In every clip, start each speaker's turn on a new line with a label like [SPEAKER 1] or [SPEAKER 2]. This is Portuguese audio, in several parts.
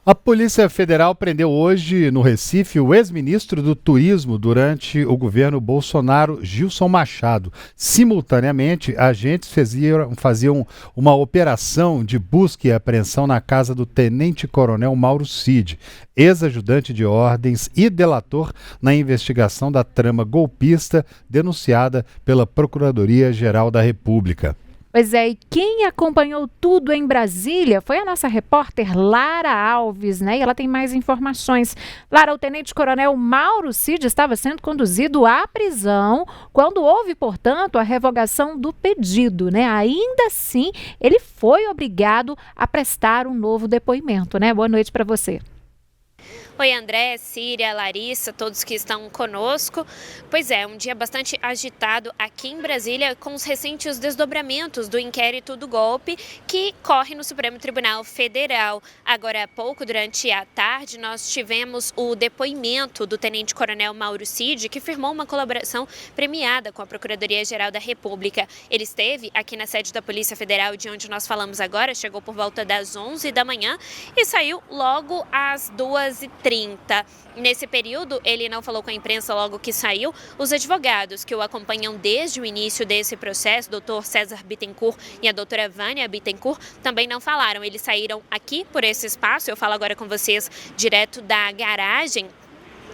[SPEAKER 1] A Polícia Federal prendeu hoje, no Recife, o ex-ministro do Turismo durante o governo Bolsonaro, Gilson Machado. Simultaneamente, agentes faziam uma operação de busca e apreensão na casa do tenente-coronel Mauro Cid, ex-ajudante de ordens e delator na investigação da trama golpista denunciada pela Procuradoria-Geral da República.
[SPEAKER 2] Pois é, e quem acompanhou tudo em Brasília foi a nossa repórter Lara Alves, né? E ela tem mais informações. Lara, o tenente-coronel Mauro Cid estava sendo conduzido à prisão quando houve, portanto, a revogação do pedido, né? Ainda assim, ele foi obrigado a prestar um novo depoimento, né? Boa noite para você.
[SPEAKER 3] Oi André, Síria, Larissa, todos que estão conosco. Pois é, um dia bastante agitado aqui em Brasília com os recentes desdobramentos do inquérito do golpe que corre no Supremo Tribunal Federal. Agora há pouco, durante a tarde, nós tivemos o depoimento do tenente-coronel Mauro Cid, que firmou uma colaboração premiada com a Procuradoria-Geral da República. Ele esteve aqui na sede da Polícia Federal, de onde nós falamos agora, chegou por volta das 11 da manhã e saiu logo às 2h30. Nesse período, ele não falou com a imprensa logo que saiu. Os advogados que o acompanham desde o início desse processo, doutor César Bittencourt e a doutora Vânia Bittencourt, também não falaram. Eles saíram aqui por esse espaço, eu falo agora com vocês direto da garagem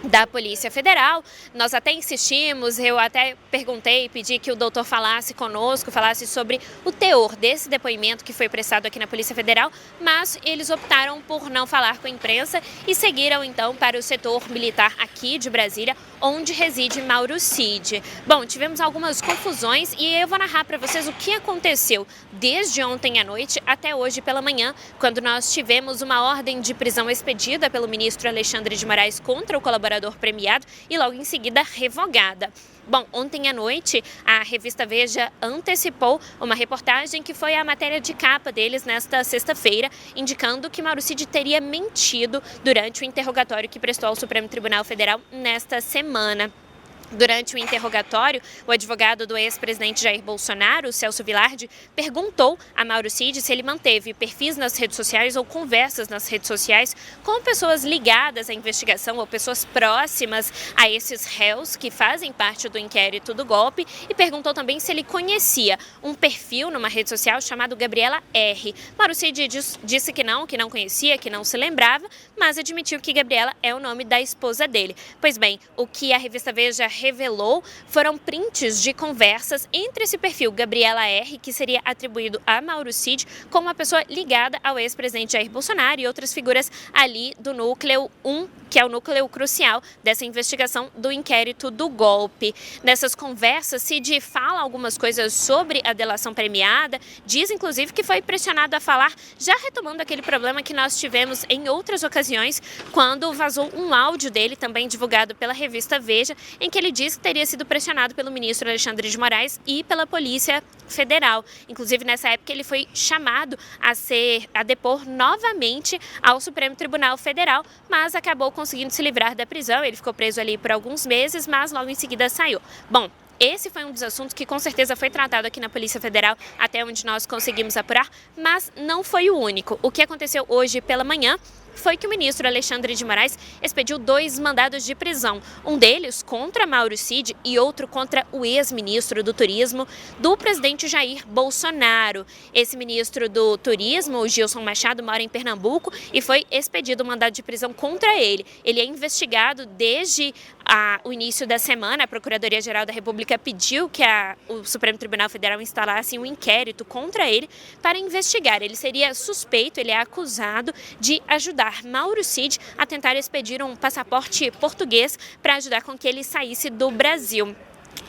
[SPEAKER 3] da Polícia Federal. Nós até insistimos, eu até perguntei, pedi que o doutor falasse conosco, falasse sobre o teor desse depoimento que foi prestado aqui na Polícia Federal, mas eles optaram por não falar com a imprensa e seguiram então para o setor militar aqui de Brasília, onde reside Mauro Cid. Bom, tivemos algumas confusões e eu vou narrar para vocês o que aconteceu desde ontem à noite até hoje pela manhã, quando nós tivemos uma ordem de prisão expedida pelo ministro Alexandre de Moraes contra o colaborador premiado e logo em seguida revogada. Bom, ontem à noite a revista Veja antecipou uma reportagem que foi a matéria de capa deles nesta sexta-feira, indicando que Mauro Cid teria mentido durante o interrogatório que prestou ao Supremo Tribunal Federal nesta semana. Durante o interrogatório, o advogado do ex-presidente Jair Bolsonaro, Celso Vilardi, perguntou a Mauro Cid se ele manteve perfis nas redes sociais ou conversas nas redes sociais com pessoas ligadas à investigação ou pessoas próximas a esses réus que fazem parte do inquérito do golpe e perguntou também se ele conhecia um perfil numa rede social chamado Gabriela R. Mauro Cid disse que não conhecia, que não se lembrava, mas admitiu que Gabriela é o nome da esposa dele. Pois bem, o que a revista Veja revelou foram prints de conversas entre esse perfil Gabriela R, que seria atribuído a Mauro Cid como uma pessoa ligada ao ex-presidente Jair Bolsonaro e outras figuras ali do núcleo 1, que é o núcleo crucial dessa investigação do inquérito do golpe. Nessas conversas, Cid fala algumas coisas sobre a delação premiada, diz inclusive que foi pressionado a falar, já retomando aquele problema que nós tivemos em outras ocasiões, quando vazou um áudio dele, também divulgado pela revista Veja, em que ele diz que teria sido pressionado pelo ministro Alexandre de Moraes e pela Polícia Federal. Inclusive, nessa época, ele foi chamado a depor novamente ao Supremo Tribunal Federal, mas acabou conseguindo se livrar da prisão. Ele ficou preso ali por alguns meses, mas logo em seguida saiu. Bom, esse foi um dos assuntos que com certeza foi tratado aqui na Polícia Federal, até onde nós conseguimos apurar, mas não foi o único. O que aconteceu hoje pela manhã foi que o ministro Alexandre de Moraes expediu 2 mandados de prisão, um deles contra Mauro Cid e outro contra o ex-ministro do Turismo do presidente Jair Bolsonaro. Esse ministro do Turismo, o Gilson Machado, mora em Pernambuco e foi expedido um mandado de prisão contra ele. Ele é investigado desde o início da semana. A Procuradoria-Geral da República pediu que o Supremo Tribunal Federal instalasse um inquérito contra ele para investigar. Ele seria suspeito, ele é acusado de ajudar Mauro Cid a tentar expedir um passaporte português para ajudar com que ele saísse do Brasil.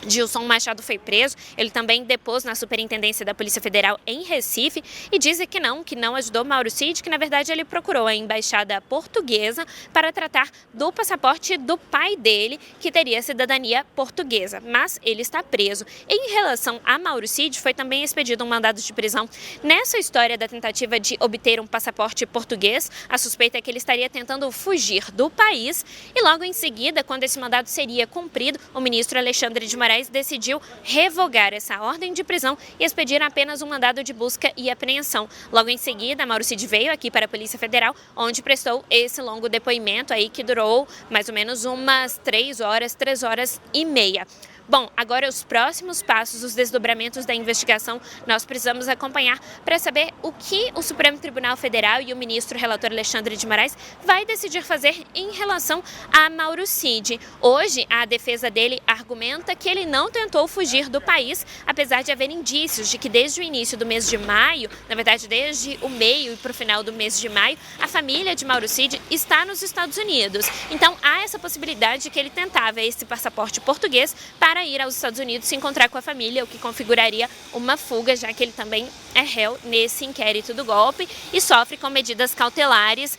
[SPEAKER 3] Gilson Machado foi preso, ele também depôs na Superintendência da Polícia Federal em Recife e diz que não ajudou Mauro Cid, que na verdade ele procurou a embaixada portuguesa para tratar do passaporte do pai dele, que teria cidadania portuguesa, mas ele está preso. Em relação a Mauro Cid, foi também expedido um mandado de prisão nessa história da tentativa de obter um passaporte português. A suspeita é que ele estaria tentando fugir do país e logo em seguida, quando esse mandado seria cumprido, o ministro Alexandre de Moraes Moraes decidiu revogar essa ordem de prisão e expedir apenas um mandado de busca e apreensão. Logo em seguida, Mauro Cid veio aqui para a Polícia Federal, onde prestou esse longo depoimento aí que durou mais ou menos umas 3 horas e meia. Bom, agora os próximos passos, os desdobramentos da investigação, nós precisamos acompanhar para saber o que o Supremo Tribunal Federal e o ministro relator Alexandre de Moraes vai decidir fazer em relação a Mauro Cid. Hoje, a defesa dele argumenta que ele não tentou fugir do país, apesar de haver indícios de que desde o início do mês de maio, na verdade desde o meio e para o final do mês de maio, a família de Mauro Cid está nos Estados Unidos. Então, há essa possibilidade de que ele tentava esse passaporte português para ir aos Estados Unidos se encontrar com a família, o que configuraria uma fuga, já que ele também é réu nesse inquérito do golpe e sofre com medidas cautelares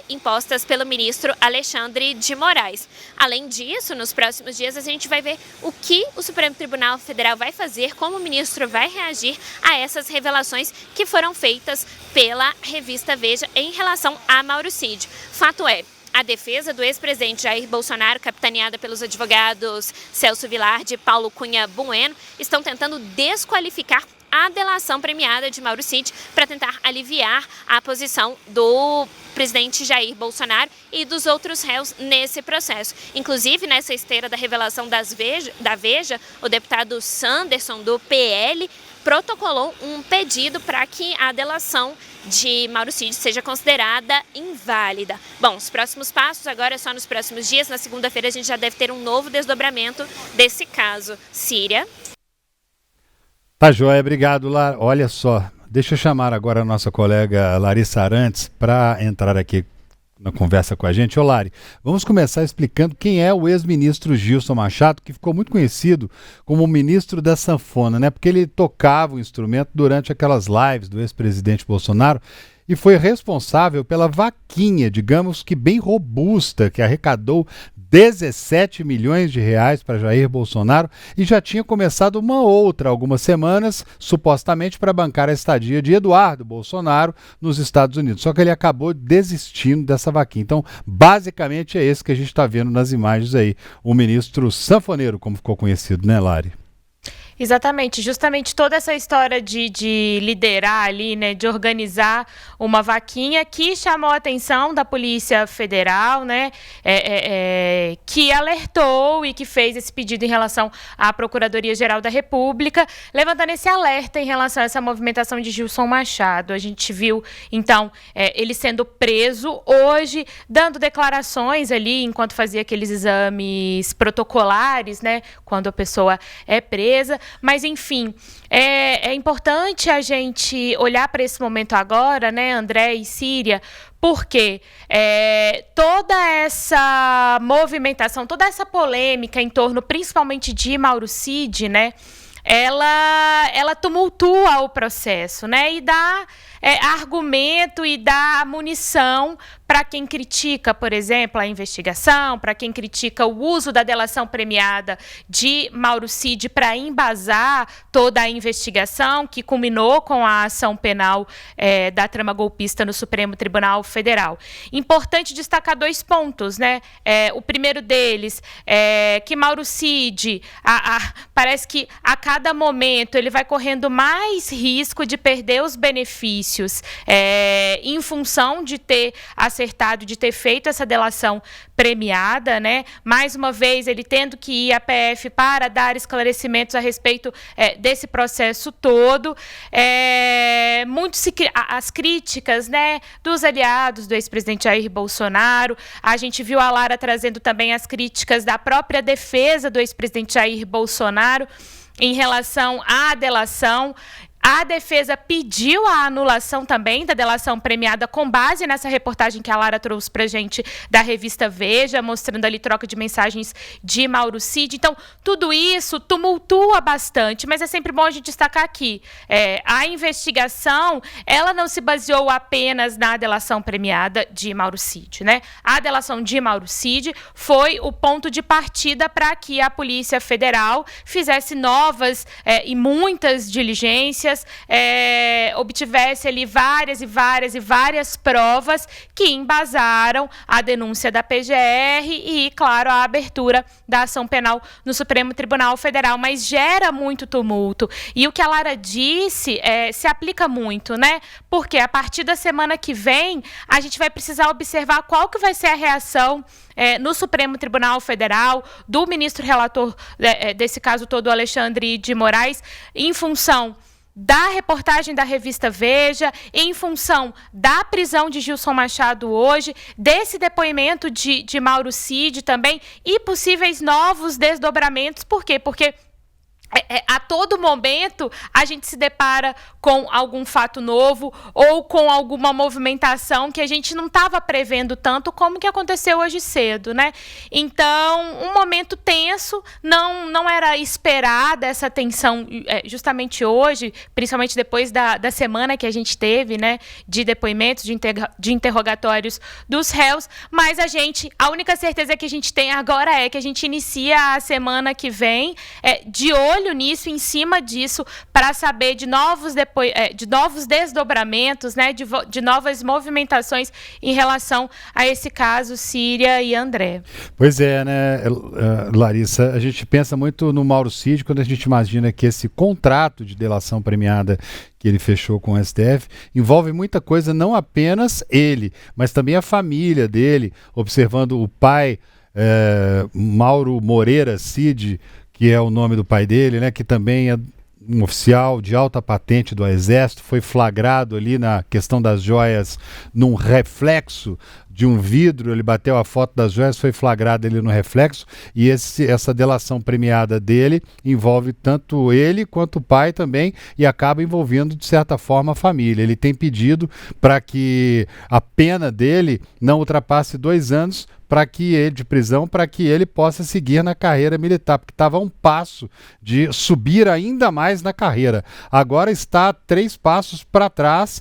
[SPEAKER 3] impostas pelo ministro Alexandre de Moraes. Além disso, nos próximos dias a gente vai ver o que o Supremo Tribunal Federal vai fazer, como o ministro vai reagir a essas revelações que foram feitas pela revista Veja em relação a Mauro Cid. Fato é, a defesa do ex-presidente Jair Bolsonaro, capitaneada pelos advogados Celso Vilardi e Paulo Cunha Bueno, estão tentando desqualificar a delação premiada de Mauro Cid para tentar aliviar a posição do presidente Jair Bolsonaro e dos outros réus nesse processo. Inclusive, nessa esteira da revelação da Veja, o deputado Sanderson, do PL, protocolou um pedido para que a delação de Mauro Cid seja considerada inválida. Bom, os próximos passos agora é só nos próximos dias. Na segunda-feira a gente já deve ter um novo desdobramento desse caso. Síria.
[SPEAKER 1] Tá joia, obrigado, Lara. Olha só, deixa eu chamar agora a nossa colega Larissa Arantes para entrar aqui na conversa com a gente. Ô Lari, vamos começar explicando quem é o ex-ministro Gilson Machado, que ficou muito conhecido como o ministro da sanfona, né? Porque ele tocava o instrumento durante aquelas lives do ex-presidente Bolsonaro e foi responsável pela vaquinha, digamos que bem robusta, que arrecadou 17 milhões de reais para Jair Bolsonaro e já tinha começado uma outra há algumas semanas, supostamente para bancar a estadia de Eduardo Bolsonaro nos Estados Unidos. Só que ele acabou desistindo dessa vaquinha. Então, basicamente é esse que a gente está vendo nas imagens aí. O ministro sanfoneiro, como ficou conhecido, né, Lari?
[SPEAKER 4] Exatamente, justamente toda essa história de liderar ali, né, de organizar uma vaquinha que chamou a atenção da Polícia Federal, né, que alertou e que fez esse pedido em relação à Procuradoria-Geral da República, levantando esse alerta em relação a essa movimentação de Gilson Machado. A gente viu, então, ele sendo preso hoje, dando declarações ali, enquanto fazia aqueles exames protocolares, né, quando a pessoa é presa. Mas, enfim, é importante a gente olhar para esse momento agora, né, André e Síria, porque toda essa movimentação, toda essa polêmica em torno, principalmente de Mauro Cid, né, ela tumultua o processo, né, e dá argumento e dá munição para quem critica, por exemplo, a investigação, para quem critica o uso da delação premiada de Mauro Cid para embasar toda a investigação que culminou com a ação penal da trama golpista no Supremo Tribunal Federal. Importante destacar 2 pontos, né? O primeiro deles é que Mauro Cid, parece que a cada momento ele vai correndo mais risco de perder os benefícios em função de ter acertado, de ter feito essa delação premiada, né? Mais uma vez, ele tendo que ir à PF para dar esclarecimentos a respeito desse processo todo. As críticas, né, dos aliados do ex-presidente Jair Bolsonaro. A gente viu a Lara trazendo também as críticas da própria defesa do ex-presidente Jair Bolsonaro em relação à delação. A defesa pediu a anulação também da delação premiada com base nessa reportagem que a Lara trouxe para a gente da revista Veja, mostrando ali troca de mensagens de Mauro Cid. Então, tudo isso tumultua bastante, mas é sempre bom a gente destacar aqui. A investigação, ela não se baseou apenas na delação premiada de Mauro Cid, né? A delação de Mauro Cid foi o ponto de partida para que a Polícia Federal fizesse novas e muitas diligências talvez obtivesse ali várias provas que embasaram a denúncia da PGR e, claro, a abertura da ação penal no Supremo Tribunal Federal, mas gera muito tumulto. E o que a Lara disse se aplica muito, né? Porque a partir da semana que vem, a gente vai precisar observar qual que vai ser a reação no Supremo Tribunal Federal, do ministro relator desse caso todo, Alexandre de Moraes, em função da reportagem da revista Veja, em função da prisão de Gilson Machado hoje, desse depoimento de Mauro Cid também, e possíveis novos desdobramentos. Por quê? Porque a todo momento a gente se depara com algum fato novo ou com alguma movimentação que a gente não estava prevendo tanto como que aconteceu hoje cedo, né? Então, um momento tenso, não era esperada essa tensão justamente hoje, principalmente depois da semana que a gente teve, né, de depoimentos, de interrogatórios dos réus, mas a única certeza que a gente tem agora é que a gente inicia a semana que vem de olho nisso, em cima disso, para saber de novos desdobramentos, né, de novas movimentações em relação a esse caso Síria e André.
[SPEAKER 1] Pois é, né, Larissa, a gente pensa muito no Mauro Cid quando a gente imagina que esse contrato de delação premiada que ele fechou com o STF envolve muita coisa, não apenas ele, mas também a família dele, observando o pai, Mauro Moreira Cid, que é o nome do pai dele, né, que também é um oficial de alta patente do Exército, foi flagrado ali na questão das joias num reflexo de um vidro, ele bateu a foto das joias, foi flagrado ali no reflexo, e essa delação premiada dele envolve tanto ele quanto o pai também, e acaba envolvendo, de certa forma, a família. Ele tem pedido para que a pena dele não ultrapasse 2 anos de prisão, para que ele possa seguir na carreira militar, porque estava a um passo de subir ainda mais na carreira. Agora está 3 passos para trás,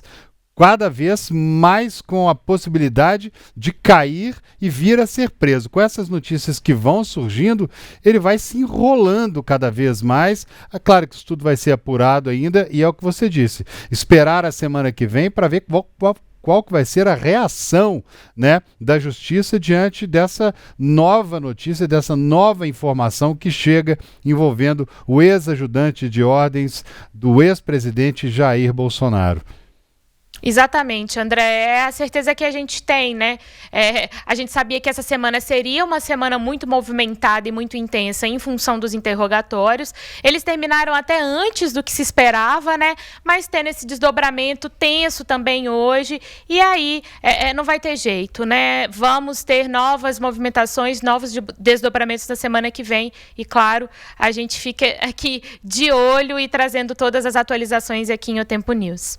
[SPEAKER 1] cada vez mais com a possibilidade de cair e vir a ser preso. Com essas notícias que vão surgindo, ele vai se enrolando cada vez mais. É claro que isso tudo vai ser apurado ainda, e é o que você disse, esperar a semana que vem para ver qual que vai ser a reação, né, da Justiça diante dessa nova notícia, dessa nova informação que chega envolvendo o ex-ajudante de ordens do ex-presidente Jair Bolsonaro.
[SPEAKER 4] Exatamente, André, é a certeza que a gente tem, né? A gente sabia que essa semana seria uma semana muito movimentada e muito intensa em função dos interrogatórios. Eles terminaram até antes do que se esperava, né? Mas tendo esse desdobramento tenso também hoje, e aí não vai ter jeito, né? Vamos ter novas movimentações, novos desdobramentos na semana que vem, e claro, a gente fica aqui de olho e trazendo todas as atualizações aqui em O Tempo News.